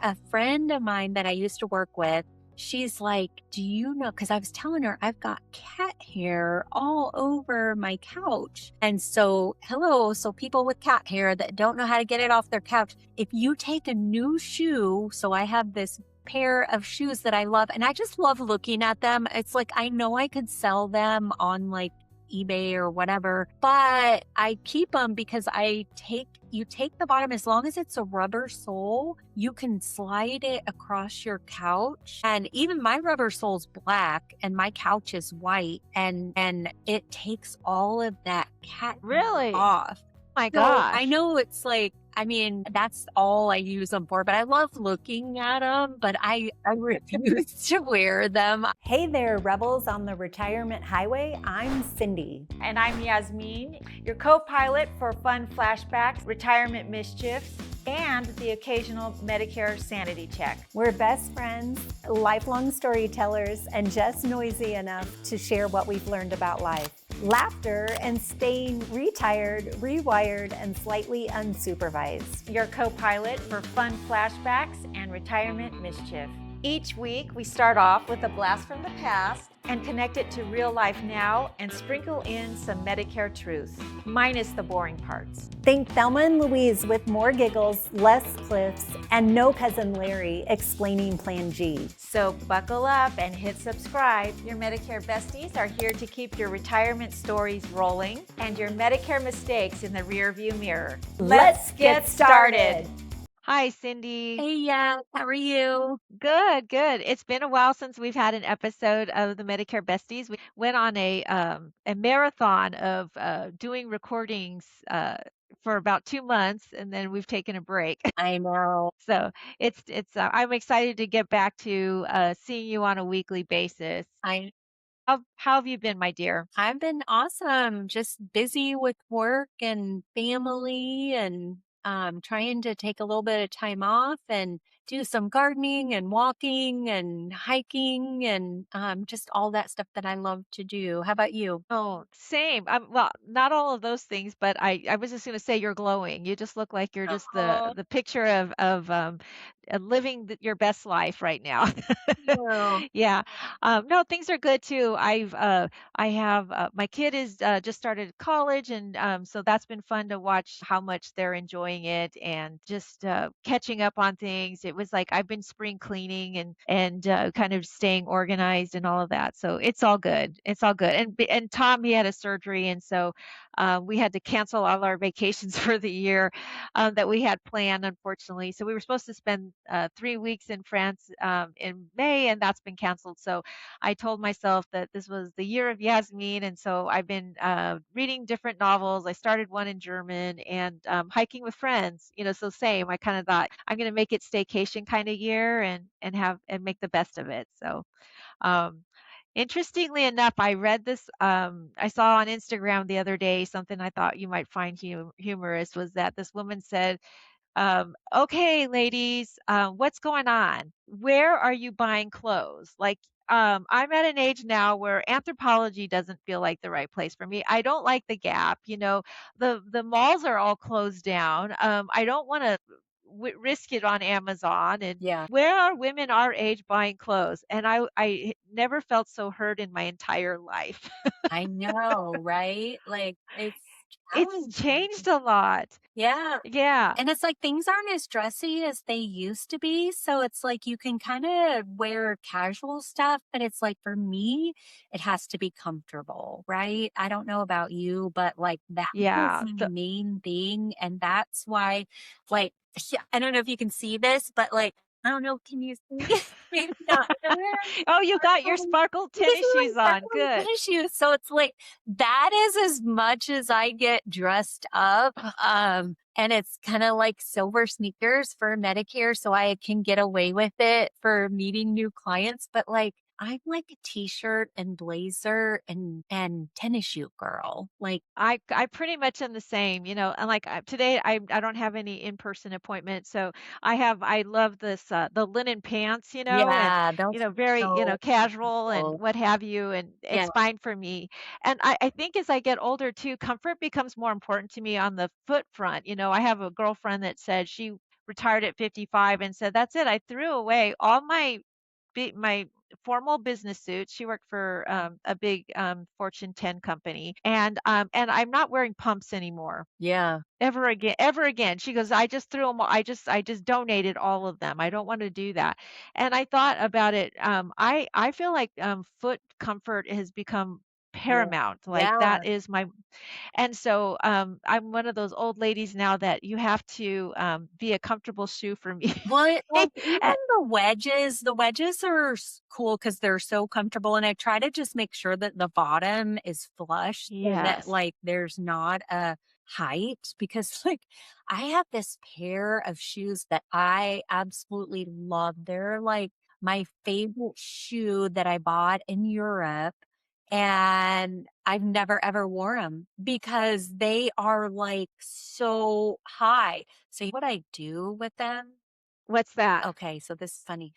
A friend of mine that I used to work with, she's like, do you know? Because I was telling her I've got cat hair all over my couch. And so, hello. So, people with cat hair that don't know how to get it off their couch, if you take a new shoe, so I have this pair of shoes that I love, and I just love looking at them. It's like, I know I could sell them on like eBay or whatever, but I keep them because you take the bottom, as long as it's a rubber sole, you can slide it across your couch. And even my rubber sole's black and my couch is white, and it takes all of that cat hair Really? off. My So I gosh. know it's like, I mean, that's all I use them for, but I love looking at them, but I refuse to wear them. Hey there, rebels on the retirement highway. I'm Cindy. And I'm Yasmine, your co-pilot for fun flashbacks, retirement mischiefs, and the occasional Medicare sanity check. We're best friends, lifelong storytellers, and just noisy enough to share what we've learned about life. Laughter and staying retired, rewired, and slightly unsupervised. Your co-pilot for fun flashbacks and retirement mischief. Each week, we start off with a blast from the past and connect it to real life now and sprinkle in some Medicare truths, minus the boring parts. Think Thelma and Louise with more giggles, less cliffs, and no Cousin Larry explaining Plan G. So buckle up and hit subscribe. Your Medicare besties are here to keep your retirement stories rolling and your Medicare mistakes in the rearview mirror. Let's get started. Hi, Cindy. Hey, yeah, how are you? Good, good. It's been a while since we've had an episode of the Medicare Besties. We went on a marathon of doing recordings for about 2 months, and then we've taken a break. I know. So it's I'm excited to get back to seeing you on a weekly basis. I How have you been, my dear? I've been awesome. Just busy with work and family, and trying to take a little bit of time off and do some gardening and walking and hiking and just all that stuff that I love to do. How about you? Oh, same. Well, not all of those things, but I was just going to say you're glowing. You just look like you're just Oh, the picture of living your best life right now. you. Yeah. No, things are good too. I have my kid is just started college, and so that's been fun to watch how much they're enjoying it and just catching up on things. It was like I've been spring cleaning and kind of staying organized and all of that. So it's all good. It's all good. And Tom, he had a surgery, and so we had to cancel all our vacations for the year that we had planned, unfortunately. So we were supposed to spend 3 weeks in France in May, and that's been canceled. So I told myself that this was the year of Yasmine, and so I've been reading different novels. I started one in German and hiking with friends. So same. I kind of thought I'm going to make it staycation kind of year and make the best of it. So. Um, Interestingly enough, I read this. I saw on Instagram the other day something I thought you might find humorous was that this woman said, okay, ladies, what's going on? Where are you buying clothes? Like, I'm at an age now where Anthropology doesn't feel like the right place for me. I don't like the Gap. The malls are all closed down. I don't want to risk it on Amazon. And Yeah, where are women our age buying clothes? And I never felt so hurt in my entire life. I know, right? Like it's It's challenging. changed a lot. Yeah. Yeah. And it's like things aren't as dressy as they used to be. So it's like you can kind of wear casual stuff, but it's like for me, it has to be comfortable, right? I don't know about you, but like that is Yeah. the main thing. And that's why, like, yeah, I don't know if you can see this, but like, I don't know, can you see? Maybe not. I'm wearing Oh, you got your sparkly. sparkle These tennis are my shoes on. sparkly Good. tennis shoes. So it's like that is as much as I get dressed up. And it's kind of like silver sneakers for Medicare, so I can get away with it for meeting new clients. But like I'm like a t-shirt and blazer and tennis shoe girl. Like, I pretty much am the same, and like today I don't have any in-person appointments, so I love this the linen pants, and yeah, those are very, so casual and cool. what have you, and Yeah. it's fine for me. And I think as I get older too, comfort becomes more important to me on the foot front. I have a girlfriend that said she retired at 55 and said, "That's it." I threw away all my formal business suits. She worked for a big Fortune 10 company, and I'm not wearing pumps anymore. Yeah. Ever again. She goes, "I just threw them all. I just donated all of them. I don't want to do that." And I thought about it. I feel like foot comfort has become Yeah. paramount. Like Yeah. that is my and so I'm one of those old ladies now that you have to be a comfortable shoe for me. Well, like, even Uh, the wedges are cool because they're so comfortable. And I try to just make sure that the bottom is flush so that, yes. like, there's not a height because, like, I have this pair of shoes that I absolutely love. They're like my favorite shoe that I bought in Europe. And I've never ever worn them because they are like so high. So what I do with them. What's that? Okay, so this is funny.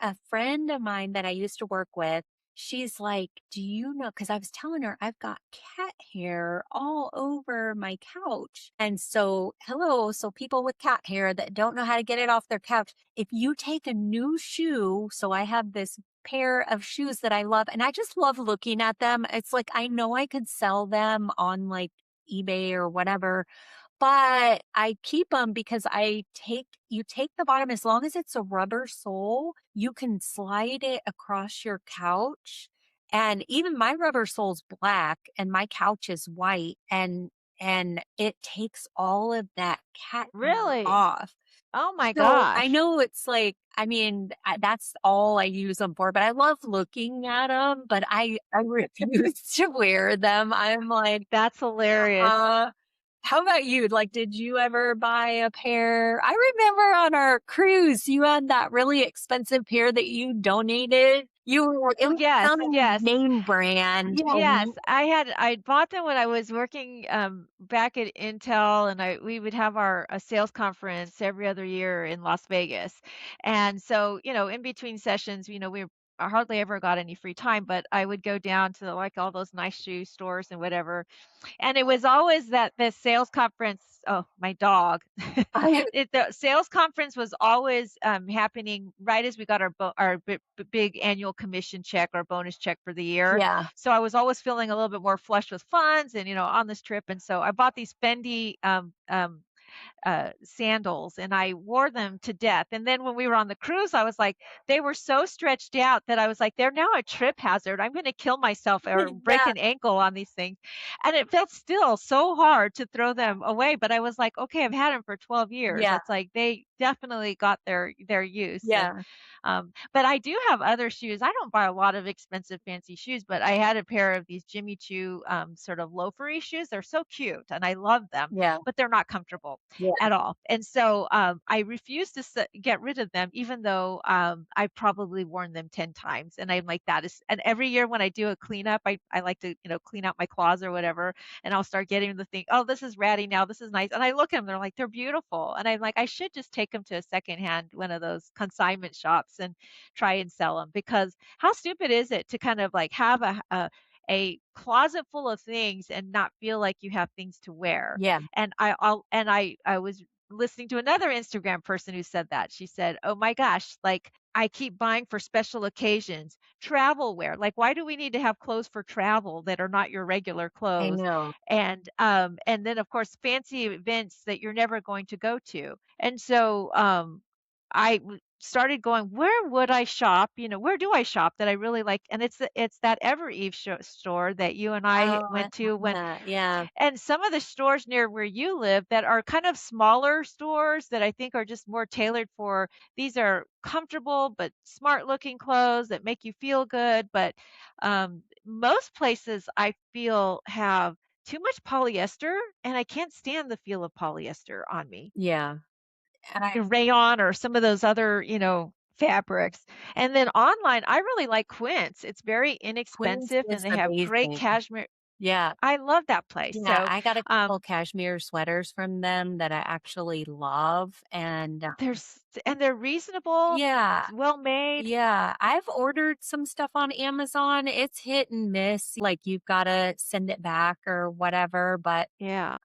A friend of mine that I used to work with, she's like, "Do you know?" Because I was telling her I've got cat hair all over my couch. And so, hello, so people with cat hair that don't know how to get it off their couch, if you take a new shoe, so I have this pair of shoes that I love, and I just love looking at them. It's like I know I could sell them on like eBay or whatever, but I keep them because you take the bottom as long as it's a rubber sole, you can slide it across your couch, and even my rubber sole's black and my couch is white, and it takes all of that cat hair Really? off. Oh my So, I gosh. know it's like, I mean, that's all I use them for, but I love looking at them. But I refuse to wear them. I'm like, That's hilarious. uh how about you? Like, did you ever buy a pair? I remember on our cruise, you had that really expensive pair that you donated. It Oh, was yes, some yes. name brand. Yes, I bought them when I was working, back at Intel, and we would have our a sales conference every other year in Las Vegas. And so, in between sessions, I hardly ever got any free time, but I would go down to, like, all those nice shoe stores and whatever, and it was always that the sales conference. Oh, my dog. I The sales conference was always, happening right as we got our big annual commission check or bonus check for the year. yeah, So I was always feeling a little bit more flush with funds and, on this trip, and so I bought these Fendi, sandals, and I wore them to death. And then when we were on the cruise, I was like, they were so stretched out that I was like, they're now a trip hazard. I'm going to kill myself or break yeah, an ankle on these things. And it felt still so hard to throw them away. But I was like, okay, I've had them for 12 years. yeah, It's like they definitely got their use. And yeah, but I do have other shoes. I don't buy a lot of expensive fancy shoes, but I had a pair of these Jimmy Choo sort of loafery shoes. They're so cute and I love them, yeah, but they're not comfortable yeah, at all. And so I refuse to get rid of them, even though I've probably worn them 10 times. And I'm like, and every year when I do a cleanup, I like to, clean out my closet or whatever. And I'll start getting the thing, oh, this is ratty now. This is nice. And I look at them, they're like, they're beautiful. And I'm like, I should just take them to a secondhand, one of those consignment shops and try and sell them, because how stupid is it to kind of like have a closet full of things and not feel like you have things to wear. yeah, And I was listening to another Instagram person who said that. She said, "Oh my gosh, like I keep buying for special occasions, travel wear. Like why do we need to have clothes for travel that are not your regular I clothes?" know. And then of course fancy events that you're never going to go to. And so started going, where would I shop? Where do I shop that I really like? And it's that Ever Eve store that you and I Oh, went to when. yeah, And some of the stores near where you live that are kind of smaller stores that I think are just more tailored for, these are comfortable but smart looking clothes that make you feel good. But most places I feel have too much polyester, and I can't stand the feel of polyester on me. yeah. And Rayon or some of those other, fabrics. And then online, I really like Quince. It's very Queens inexpensive and is they have great amazing. cashmere. Yeah. I love that place. Yeah, So, I got a couple um, cashmere sweaters from them that I actually love, and, they're and they're reasonable, Yeah. well made. Yeah, I've ordered some stuff on Amazon. It's hit and miss. Like you've got to send it back or whatever, but Yeah,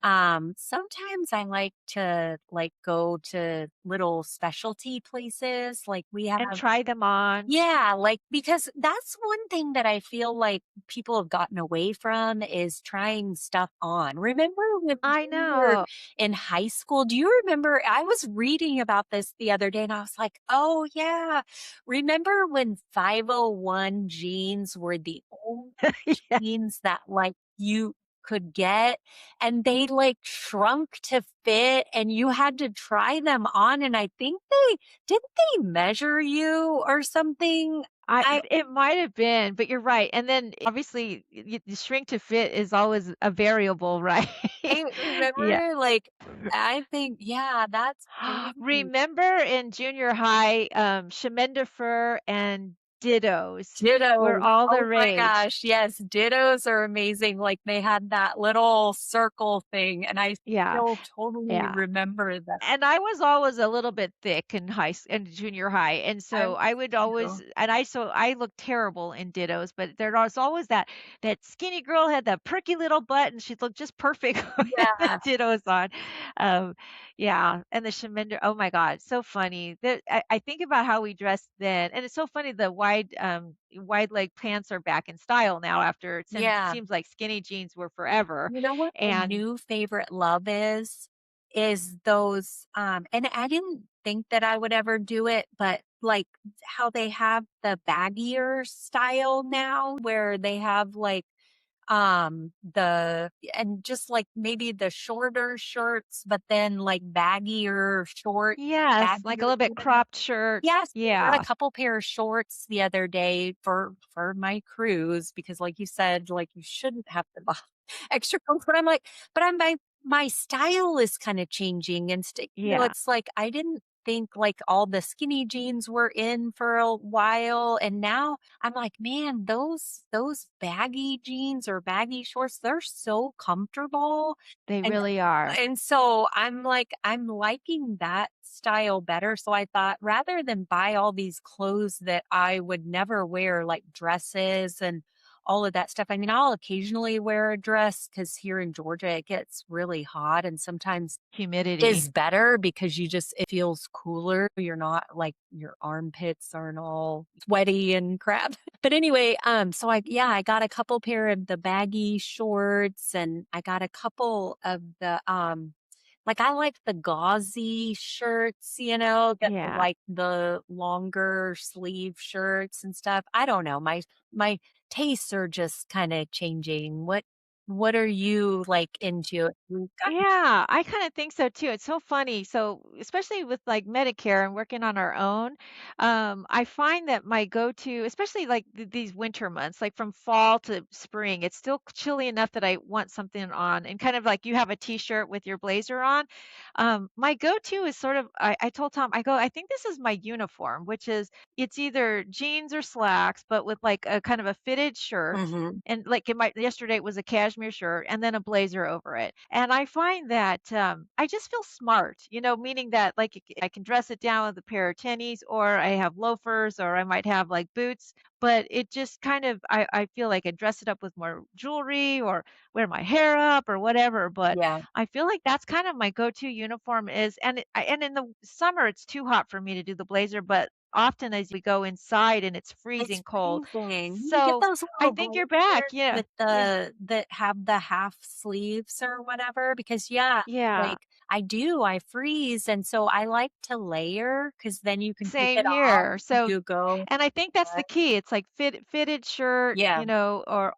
sometimes I like to like go to little specialty places. Like we have and try them on. yeah, like because that's one thing that I feel like people have gotten away from is trying stuff on. Remember when I we were know. in high school? Do you remember? I was reading about this the other day and I was like, oh, yeah. Remember when 501 jeans were the only Yeah. jeans that like you could get and they like shrunk to fit and you had to try them on and I think they didn't they measure you or something? I I it might have been, but you're right, and then obviously, the shrink to fit is always a variable, right? I Yeah. remember, like, I think yeah, that's crazy. Remember in junior high, Shemendefur and Dittos were Dittos. all the Oh my rage. gosh, yes, dittos are amazing, like, they had that little circle thing, and I Yeah, still totally yeah. remember that. And I was always a little bit thick in in junior high, and I so I was would always too. I looked terrible in dittos, but there was always that skinny girl had that perky little butt, and she looked just perfect with the Yeah, dittos on. Um, yeah, and the sheminder, oh my God, so funny. I think about how we dressed then, and it's so funny. The wide leg pants are back in style now. After yeah. seems like skinny jeans were forever, You know what my and new favorite love is? Is those, and I didn't think that I would ever do it, but, like, how they have the baggier style now where they have, like, the and just, like, maybe the shorter shirts, but then, like, baggier short yes, like a baggier little bit pants. cropped shirts. Yes, I got a Yeah. couple pair of shorts the other day for my cruise because like you said, like, you shouldn't have to buy extra clothes, but I'm like, but I'm my style is kinda changing and Yeah, it's like I didn't think, like, all the skinny jeans were in for a while, and now I'm like, "Man, those baggy jeans or baggy shorts, they're so comfortable." they And really are. so I'm like, I'm liking that style better. So I thought rather than buy all these clothes that I would never wear, like dresses and all of that stuff. I mean, I'll occasionally wear a dress because here in Georgia it gets really hot and sometimes Humidity. is better because you just it feels cooler. You're not like your armpits aren't all sweaty and crap. But anyway, so I got a couple pair of the baggy shorts and I got a couple of the like I like the gauzy shirts, get Yeah. like the longer sleeve shirts and stuff. I don't know. My tastes are just kind of changing. What are you like into? You've got Yeah, I kind of think so too. It's so funny. So, especially with like Medicare and working on our own, I find that my go-to, especially like these winter months, like from fall to spring, it's still chilly enough that I want something on, and kind of like you have a t-shirt with your blazer on. My go-to is sort of, I told Tom, I go, I think this is my uniform, which is it's either jeans or slacks, but with like a kind of a fitted shirt, mhm. and like in my yesterday it was a cashmere shirt and then a blazer over it. And I find that I just feel smart, meaning that like I can dress it down with a pair of tennies, or I have loafers, or I might have like boots. But it just kind of I feel like I dress it up with more jewelry or wear my hair up or whatever. But Yeah. I feel like that's kind of my go-to uniform is, and in the summer it's too hot for me to do the blazer, but often as we go inside and it's It's freezing cold. freezing. You get So those I little think you're back. blazers Yeah. with Yeah. the that have the half sleeves or whatever because, yeah, Yeah. like, I freeze, and so I like to layer because then you can take Same it off here. when So you go and I think that's the key. It's like fitted shirt, yeah,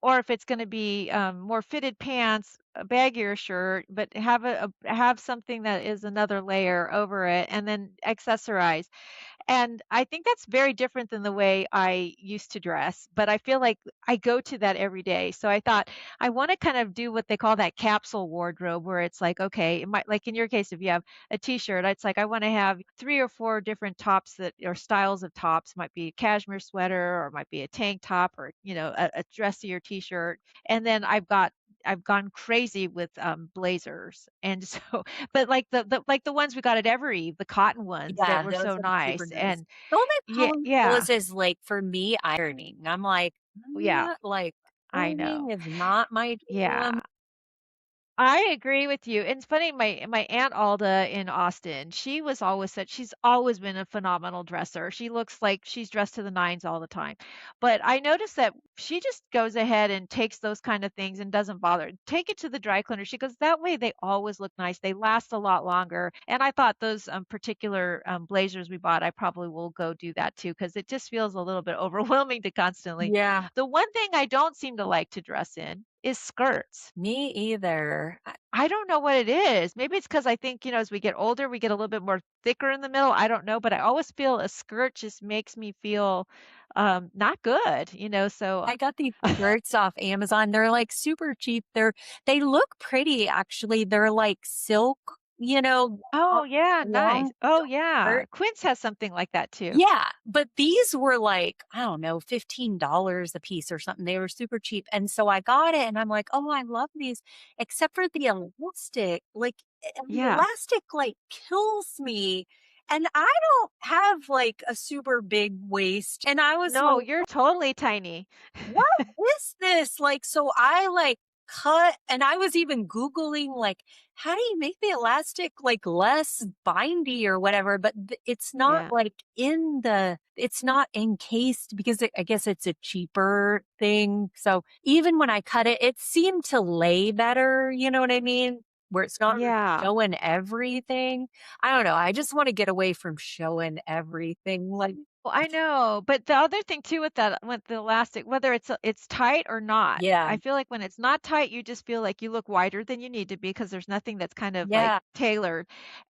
or if it's gonna be, more fitted pants, a baggier shirt, but have something that is another layer over it, and then accessorize. And I think that's very different than the way I used to dress, but I feel like I go to that every day. So I thought I want to kind of do what they call that capsule wardrobe, where it's like, okay, it might, like in your case, if you have a t-shirt, it's like I want to have three or four different tops that or styles of tops. Might be a cashmere sweater, or might be a tank top, or a dressier t-shirt. And then I've got I've gone crazy with blazers. And so but like the ones we got at Every, the cotton ones that Yeah, were those so are super nice. nice. And The only yeah, problem with yeah, those is, like, for me, ironing. I'm like, yeah, like, I know. ironing is not my Yeah. jam." I agree with you. And it's funny, my Aunt Alda in Austin, she was always said she's always been a phenomenal dresser. She looks like she's dressed to the nines all the time. But I noticed that she just goes ahead and takes those kind of things and doesn't bother. Take it to the dry cleaner. She goes, that way they always look nice. They last a lot longer. And I thought those particular blazers we bought, I probably will go do that too, because it just feels a little bit overwhelming to constantly. Yeah, The one thing I don't seem to like to dress in is skirts. me either. I don't know what it is. Maybe it's because I think, as we get older, we get a little bit more thicker in the middle. I don't know, but I always feel a skirt just makes me feel not good, so I got these skirts off Amazon. They're, like, super cheap. They look pretty, actually. They're, like, silk, oh yeah, nice. long Oh yeah. skirt. Quince has something like that too. Yeah, but these were like, I don't know, $15 a piece or something. They were super cheap. And so I got it and I'm like, "Oh, I love these," except for the elastic. Like, the Yeah. elastic, like, kills me. And I don't have, like, a super big waist. And I was No, like, you're totally tiny. what is this? Like, so I like cut and I was even Googling like, how do you make the elastic like less bindy or whatever? But it's not Yeah. like it's not encased because I guess it's a cheaper thing. So even when I cut it, it seemed to lay better. You know what I mean? Where it's not Yeah. showing everything. I don't know. I just want to get away from showing everything. Like, Well, I know, but the other thing too with that with the elastic, whether it's tight or not, yeah, I feel like when it's not tight, you just feel like you look wider than you need to be because there's nothing that's kind of like yeah. tailored.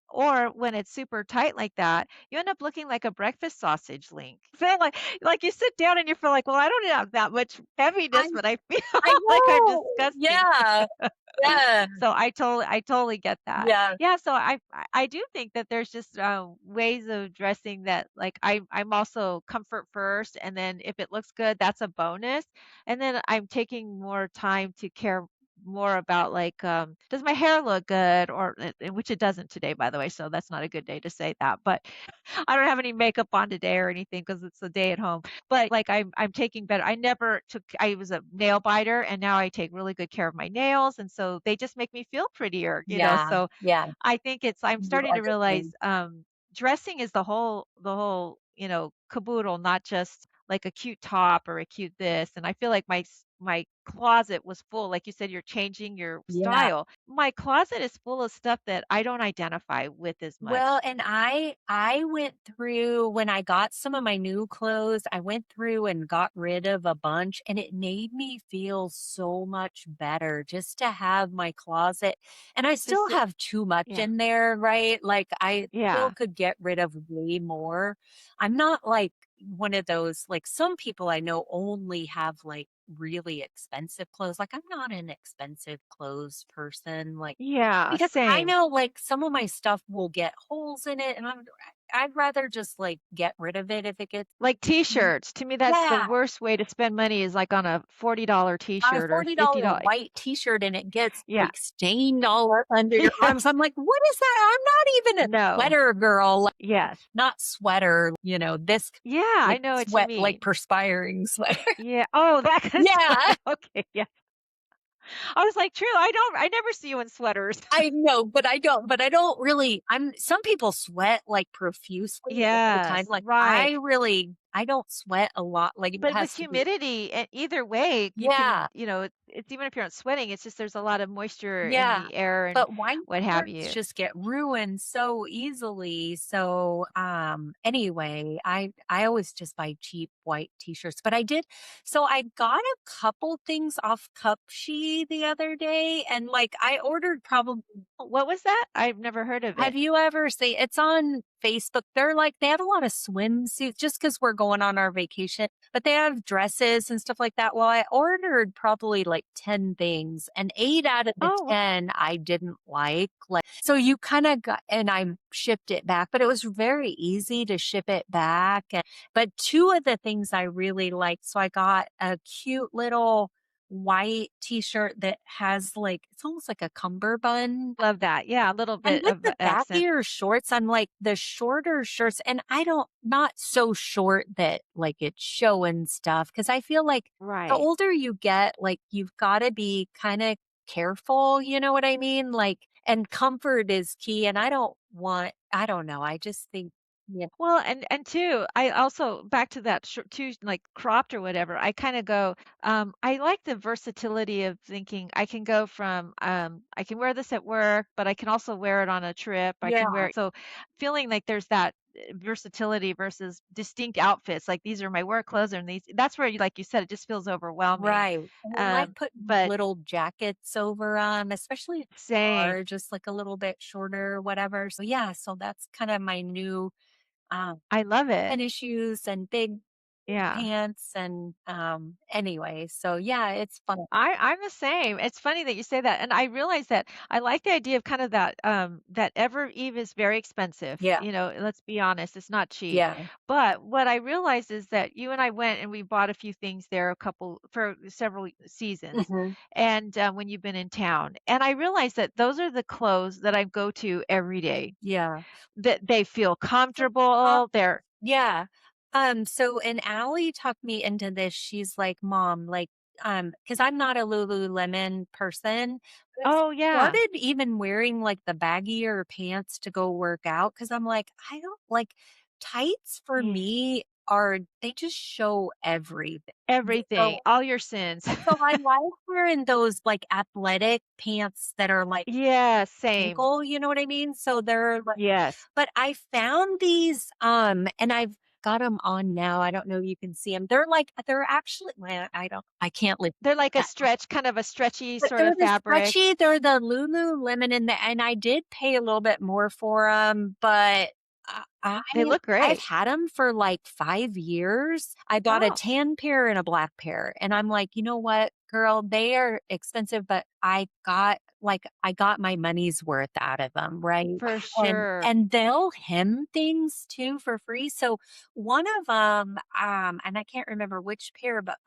Or when it's super tight like that, you end up looking like a breakfast sausage link. Feel like you sit down and you feel like, well, I don't have that much I heaviness, but I feel I like I'm know. disgusting. Yeah. Yeah. So I totally get that. Yeah. Yeah, so I do think that there's just ways of dressing that like I'm also comfort first, and then if it looks good, that's a bonus. And then I'm taking more time to care more about like does my hair look good or which it doesn't today, by the way, so that's not a good day to say that. But I don't have any makeup on today or anything because it's a day at home. But like I'm taking better. I never took I was a nail biter and now I take really good care of my nails and so they just make me feel prettier. Yeah. So Yeah. I think I'm You starting are to the realize same. dressing is the whole caboodle, not just like a cute top or a cute this. And I feel like my closet was full. Like you said, you're changing your Yeah. style. My closet is full of stuff that I don't identify with as Well, much. and I went through when I got some of my new clothes, I went through and got rid of a bunch and it made me feel so much better just to have my closet. And I still Just have too much yeah. in there, right? Like I still Yeah. could get rid of way more. I'm not like one of those like some people I know only have like really expensive clothes. Like I'm not an expensive clothes person. Like Yeah, because I same. know, like, some of my stuff will get holes in it, and I'd rather just, like, get rid of it if it gets Like Mhm. T-shirts. To me, that's the Yeah, worst way to spend money is like on a $40 on a T-shirt or $40 $50. white T-shirt, and it gets, Yeah. like, stained all up under your Yeah. arms. I'm like, "What is that?" I'm not even a No. sweater girl, like, Yes. not sweater, this, Yeah, I like, know what you sweat like, mean. perspiring sweater. Yeah. Oh, that kind of Yeah. sweater. Okay, yeah. I was like, "True, I never see you in sweaters." I know, but I don't really some people sweat, like, profusely all the time, Yes, like, right. I don't sweat a lot, like, it But with has to be humidity, either way, you Yeah, can, it's even if you're not sweating, it's just there's a lot of moisture in yeah, the air and but white what have shirts you. just get ruined so easily, so, anyway, I always just buy cheap white T-shirts, but I got a couple things off Cupshe the other day, and, like, I ordered probably What was that? I've never heard of have it. you ever see it's on Facebook. They have a lot of swimsuits just because 'cause we're going on our vacation, but they have dresses and stuff like that. Well, I ordered probably like 10 things and 8 out of the Oh, 10 I didn't like, so you kinda got and I shipped it back, but it was very easy to ship it back, but 2 of the things I really liked, so I got a cute little white t-shirt that has like it's almost like a cummerbund. Love that. Yeah, a little And bit with of the accent. baggier shorts, I'm like the shorter shirts, and I don't not so short that like it's showing stuff because I feel like the Right. older you get, like you've got to be kind of careful, you know what I mean? Like, and comfort is key. And I don't know. I just think, yeah, Well, and two, I also back to that too, like cropped or whatever. I kind of go. I like the versatility of thinking. I can go from. I can wear this at work, but I can also wear it on a trip. I can yeah, wear so feeling like there's that versatility versus distinct outfits. Like these are my work clothes, and these. That's where, like you said, it just feels overwhelming. right. And I like putting But little jackets over especially if they same. are just like a little bit shorter, whatever. So yeah, so that's kind of my new um I love it. tennis shoes and big Yeah. pants and, anyway, so yeah, it's fun. I'm the same. It's funny that you say that, and I realize that I like the idea of kind of that, that Ever Eve is very expensive, Yeah, you know, let's be honest, it's not cheap. yeah. But what I realized is that you and I went and we bought a few things there for several seasons, Mhm. and, when you've been in town, and I realized that those are the clothes that I go to every day, Yeah. that they feel So, uh comfortable, they're yeah. So and Allie talked me into this, she's like, "Mom," like, because 'cause I'm not a Lululemon person, but I oh, yeah. started even wearing, like, the baggier pants to go work out because 'cause I'm like, I don't like tights for Yeah. me they just show everything. Everything, So all your sins. so I like wearing those, like, athletic pants that are, like, Yeah, same. ankle, you know what I mean? So they're like Yes. but I found these, and I've got them on now, I don't know if you can see them. They're actually well, I can't live They're like a that stretch kind of a stretchy but sort they're of the fabric. stretchy, they're the Lululemon and I did pay a little bit more for them, but They look I've great. had them for, like, 5 years. I bought a Oh, tan pair and a black pair, and I'm like, "You know what, girl? They are expensive, but I got my money's worth out of them, right?" for And sure. they'll hem things too for free, so one of them, and I can't remember which pair, but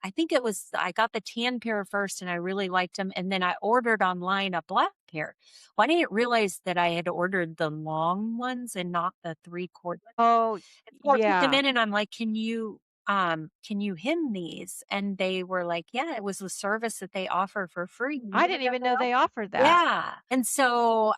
I think it was I got the tan pair first and I really liked them, and then I ordered online a black pair. Well, I didn't realize that I had ordered the long ones and not the 3/4. Oh, And so I took them yeah. in and I'm like, can you hem these?" And they were like, "Yeah, it was a service that they offer for free." You I didn't didn't know even they know they offered that. yeah. And so,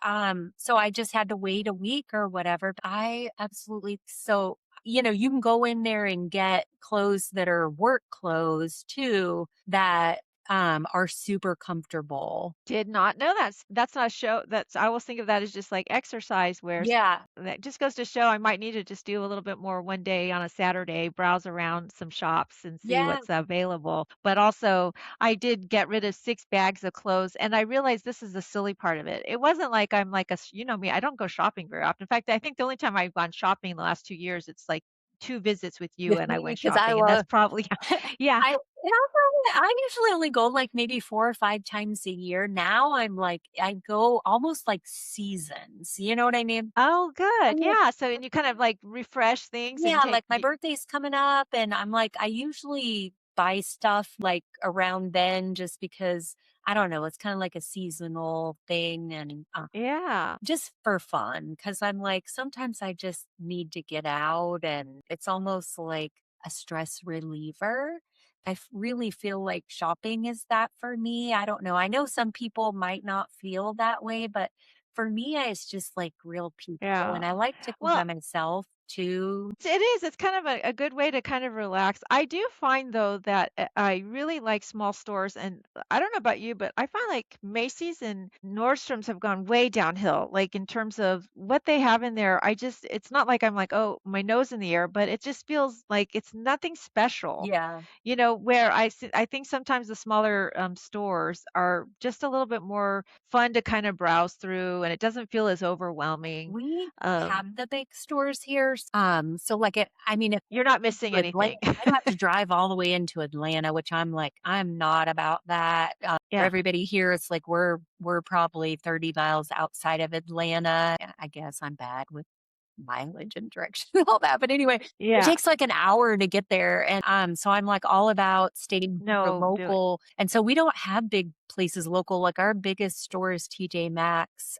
so I just had to wait a week or whatever. I absolutely so, you can go in there and get clothes that are work clothes too that are super comfortable. Did not know that's not a show that's I always think of that as just like exercise wear. Yeah. That just goes to show I might need to just do a little bit more one day on a Saturday, browse around some shops and see Yeah. what's available. But also, I did get rid of 6 bags of clothes, and I realized this is the silly part of it. It wasn't like I'm like you know me, I don't go shopping very often. In fact, I think the only time I've gone shopping in the last 2 years, it's like 2 visits with you With and I me went because I shopping, and that's love probably yeah. I usually only go like maybe 4 or 5 times a year. Now I'm like I go almost like seasons. You know what I mean? Oh, good. I'm like Yeah, so and you kind of, like, refresh things and yeah, take like my birthday's coming up and I'm like I usually buy stuff like around then just because I don't know, it's kind of like a seasonal thing and yeah, just for fun, because I'm like, sometimes I just need to get out and it's almost like a stress reliever. Really feel like shopping is that for me. I don't know. I know some people might not feel that way, but for me, it's just like real people. yeah. And I like to go Well, by myself too. it is. It's kind of a good way to kind of relax. I do find though that I really like small stores, and I don't know about you, but I find like Macy's and Nordstrom's have gone way downhill. Like in terms of what they have in there, it's not like I'm like, oh, my nose in the air, but it just feels like it's nothing special. Yeah. You know, where I think sometimes the smaller stores are just a little bit more fun to kind of browse through, and it doesn't feel as overwhelming. We Um, have the big stores here. So like I mean, if you're not missing to Atlanta, anything. I'd have to drive all the way into Atlanta, which I'm like, I'm not about that. For Yeah. everybody here, it's like we're probably 30 miles outside of Atlanta. I guess I'm bad with mileage and direction and all that. But anyway, it Yeah. takes like an hour to get there. And so I'm like all about staying super No, do it. local. And so we don't have big places local. Like our biggest store is TJ Maxx.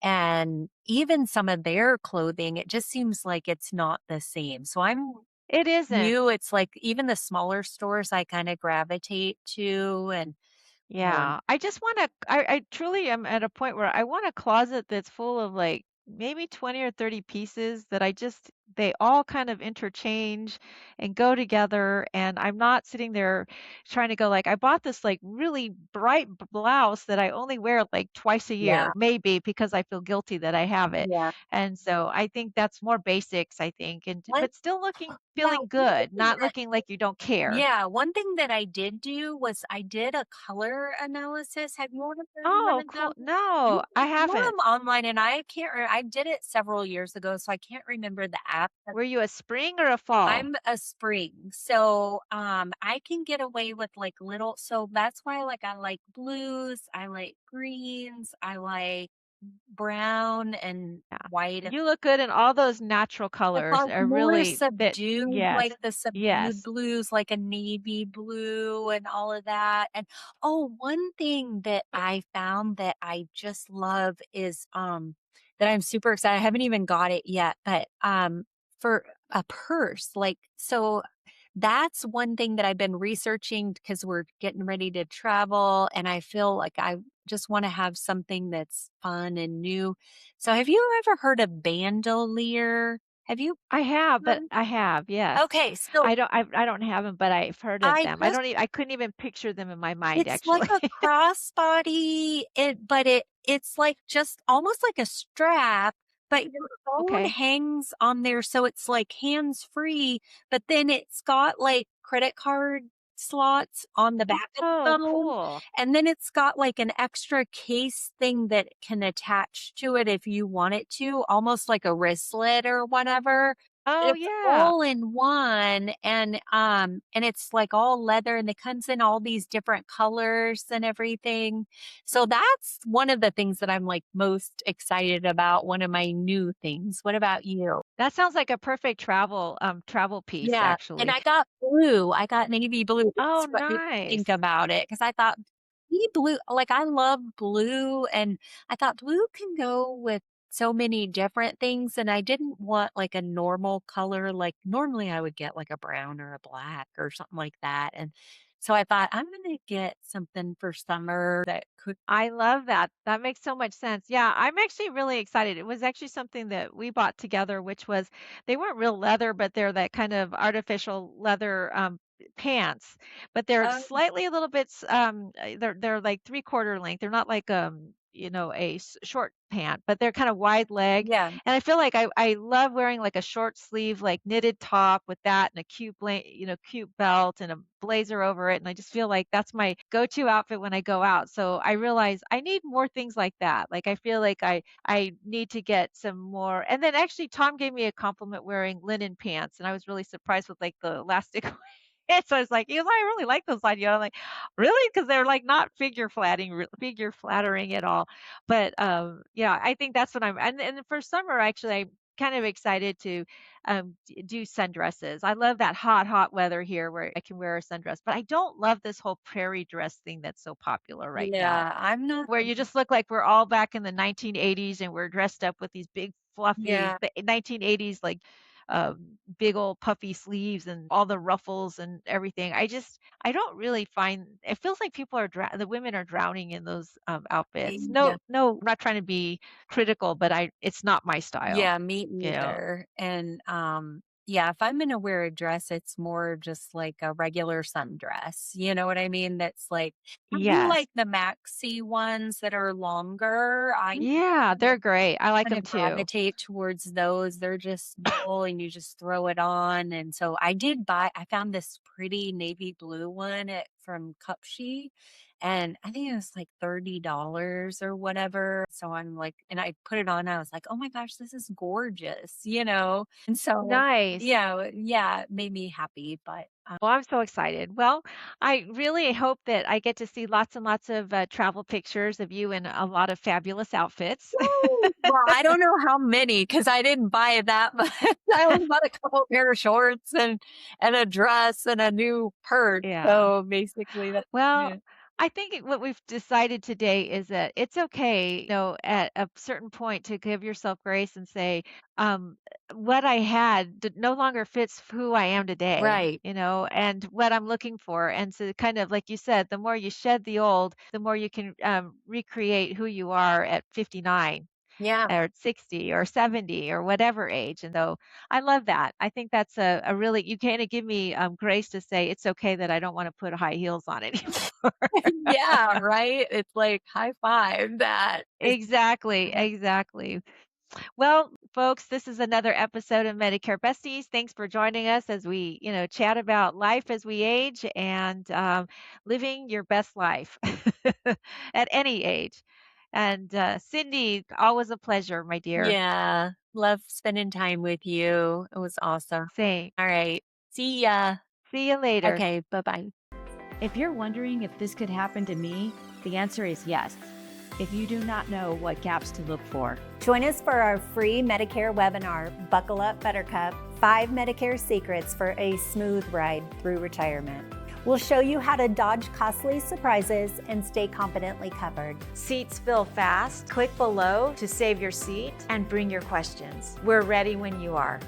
And even some of their clothing, it just seems like it's not the same. So I'm It isn't. you, it's like even the smaller stores I kind of gravitate to. And Yeah, I just want to, I truly am at a point where I want a closet that's full of like maybe 20 or 30 pieces that they all kind of interchange and go together. And I'm not sitting there trying to go like, I bought this like really bright blouse that I only wear like twice a yeah, year, maybe because I feel guilty that I have it. yeah. And so I think that's more basics, I think, One, but still yeah, feeling one good, thing not looking like you don't care. yeah, one thing that I did do was I did a color analysis. Have you ever done one Oh, of cool. them? No, I You can do haven't. them online, and I can't. I did it several years ago, so I can't remember the app. But Were you a spring or a fall? I'm a spring, so I can get away with like little. So that's why, like, I like blues, I like greens, I like brown and Yeah. white. You look good in all those natural It's colors like are more really fit. subdued, like Yes. the subdued Yes. blues, like a navy blue and all of that. And oh, one thing that I found that I just love is that I'm super excited. I haven't even got it yet, but for a purse, like so that's one thing that I've been researching because we're getting ready to travel and I feel like I just want to have something that's fun and new. So have you ever heard of bandolier? Have you one? I have, yes. Okay, so I don't have them, but I've heard of I them. just I couldn't even picture them in my mind, it's like actually. a crossbody, but it's like just almost like a strap, but your phone Okay. hangs on there, so it's like hands-free, but then it's got like credit card slots on the back of the Oh, phone, cool. and then it's got like an extra case thing that can attach to it if you want it to, almost like a wristlet or whatever. Oh, It's yeah. all in one and it's like all leather and it comes in all these different colors and everything. So that's one of the things that I'm like most excited about, one of my new things. What about you? That sounds like a perfect travel piece, Yeah, and actually. I got blue. I got navy blue. Oh, That's what made me think nice. about it because I thought navy blue, like I love blue, and I thought blue can go with so many different things. And I didn't want like a normal color. Like normally I would get like a brown or a black or something like that. And so I thought I'm going to get something for summer that could. I love that. That makes so much sense. Yeah, I'm actually really excited. It was actually something that we bought together, which was they weren't real leather, but they're that kind of artificial leather pants, but they're Oh, slightly a little bit they're like 3/4 length. They're not like a short pant, but they're kind of wide leg. yeah, And I feel like I love wearing like a short sleeve like knitted top with that and a cute belt and a blazer over it, and I just feel like that's my go-to outfit when I go out. So I realize I need more things like that. Like I feel like I need to get some more. And then actually Tom gave me a compliment wearing linen pants, and I was really surprised with like the elastic and so I was like, he goes, "I really like those on you." I'm like, "Really?" Because they're like not figure flattering at all. But yeah, I think that's what and for summer actually I'm kind of excited to do sundresses. I love that hot weather here where I can wear a sundress, but I don't love this whole prairie dress thing that's so popular right now, yeah, I'm not. where you just look like we're all back in the 1980s and we're dressed up with these big fluffy Yeah, 1980s like big old puffy sleeves and all the ruffles and everything. I don't really find it feels like the women are drowning in those outfits. yeah. No, I'm not trying to be critical, but it's not my style. Yeah, me You know. either. And yeah, if I'm gonna wear a dress, it's more just like a regular sundress. You know what I mean? That's like I do Yes. like the maxi ones that are longer. I Yeah, they're great. I like kind them of too. gravitate towards those. They're just simple and you just throw it on. And so I found this pretty navy blue one from Cupshe and I think it was like $30 or whatever. So I'm like, and I put it on. I was like, oh my gosh, this is gorgeous, you know? And so, Nice. yeah, it made me happy. But Well, I'm so excited. Well, I really hope that I get to see lots and lots of travel pictures of you in a lot of fabulous outfits. woo, well, I don't know how many because I didn't buy that much. I only bought a couple pair of shorts and a dress and a new purse. Yeah. So basically, that's Well, it. I think what we've decided today is that it's okay, at a certain point to give yourself grace and say, um, what I had no longer fits who I am today, Right. and what I'm looking for. And so, kind of like you said, the more you shed the old, the more you can recreate who you are at 59 Yeah. or 60 or 70 or whatever age. And so I love that. I think that's a really, you kind of give me grace to say it's okay that I don't want to put high heels on anymore. Yeah. Right. It's like high five that. Exactly, exactly. Well, folks, this is another episode of Medicare Besties. Thanks for joining us as we, chat about life as we age and living your best life at any age. And Cindy, always a pleasure, my dear. Yeah. Love spending time with you. It was awesome. Same. All right. See ya. See you later. Okay. Bye bye. If you're wondering if this could happen to me, the answer is yes. If you do not know what gaps to look for, Join us for our free Medicare webinar, Buckle Up Buttercup, 5 Medicare Secrets for a Smooth Ride Through Retirement. We'll show you how to dodge costly surprises and stay confidently covered. Seats fill fast. Click below to save your seat and bring your questions. We're ready when you are.